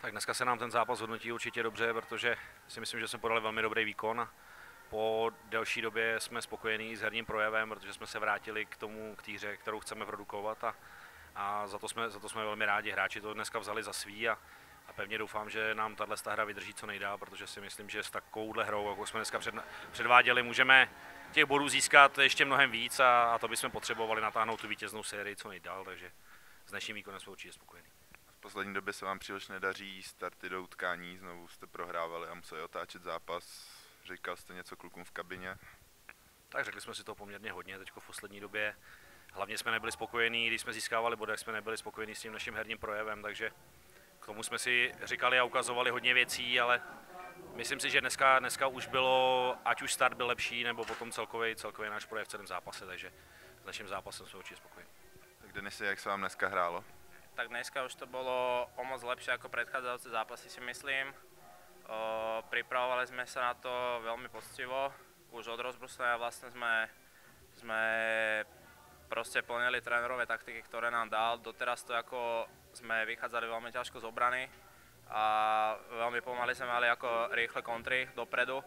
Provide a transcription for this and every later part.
Tak dneska se nám ten zápas hodnotí určitě dobře, protože si myslím, že jsme podali velmi dobrý výkon. Po delší době jsme spokojení s herním projevem, protože jsme se vrátili k té hře, kterou chceme produkovat a za to jsme velmi rádi. Hráči to dneska vzali za svý a pevně doufám, že nám tahle hra vydrží co nejdál, protože si myslím, že s takovouhle hrou, jako jsme dneska předváděli, můžeme těch bodů získat ještě mnohem víc a to bychom potřebovali natáhnout tu vítěznou sérii co nejdál, takže s dnešním výkonem jsme určitě spokojení. V poslední době se vám příliš nedaří, starty do utkání, znovu jste prohrávali a museli otáčet zápas. Říkal jste něco klukům v kabině? Tak řekli jsme si to poměrně hodně teď v poslední době. Hlavně jsme nebyli spokojení, když jsme získávali body, jsme nebyli spokojení s tím naším herním projevem, takže k tomu jsme si říkali a ukazovali hodně věcí, ale myslím si, že dneska už bylo, ať už start byl lepší, nebo potom celkový náš projev v celém zápase, takže s naším zápasem jsme určitě spokojení. Tak Denisi, jak se vám dneska hrálo? Tak dneska už to bolo o moc lepšie ako predchádzajúce zápasy, si myslím. Pripravovali sme sa na to veľmi poctivo. Už od rozbrúsenia vlastne sme proste plnili trénerové taktiky, ktoré nám dal. Doteraz to ako sme vychádzali veľmi ťažko z obrany a veľmi pomaly sme mali ako rýchle kontry dopredu.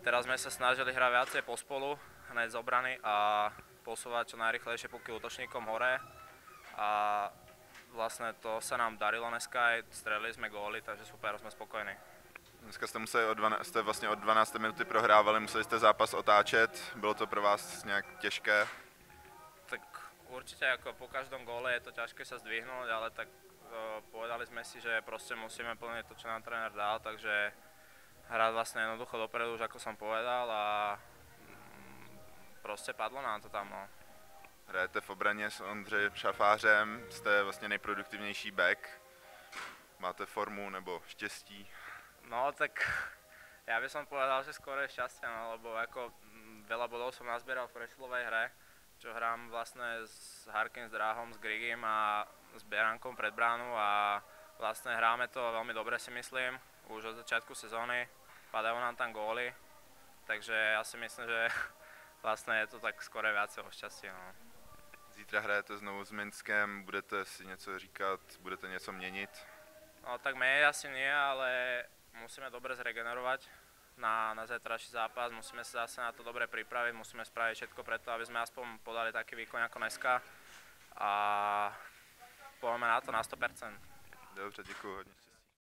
Teraz sme sa snažili hrať viacej pospolu, hneď z obrany a posúvať čo najrýchlejšie puky útočníkom hore. A vlastne to sa nám darilo dneska, aj strelili sme góly, takže super, sme spokojní. Dneska jste vlastně od 12. minuty prohrávali, museli jste zápas otáčet, bylo to pro vás nějak těžké? Tak určite ako po každom góle je to ťažké sa zdvihnúť, ale tak povedali sme si, že proste musíme plniť to, čo nám tréner dal, takže hrať vlastne jednoducho dopredu, už ako som povedal a proste padlo nám to tam. No. Hrajete v obraně s Ondřejem Šafářem, jste vlastně nejproduktivnější back. Máte formu nebo štěstí? No tak ja by som povedal, že skôr je šťastie, no, lebo ako veľa bodov som nazbieral v presilovej hre, čo hrám vlastne s Harkin, s Dráhom, s Grigim a s Berankom pred bránu a vlastne hráme to veľmi dobre, si myslím. Už od začiatku sezóny padajú nám tam góly, takže ja si myslím, že vlastne je to tak skôr viacej o šťastí. No. Zítra hrajete znovu s Minskem, budete si něco říkat, budete něco měnit? No tak meniť asi nie, ale musíme dobre zregenerovať na zajtrajší zápas, musíme sa zase na to dobre pripraviť, musíme spraviť všetko preto, aby sme aspoň podali taký výkon ako dneska a pôjdeme na to na 100%. Dobře, děkuji hodně.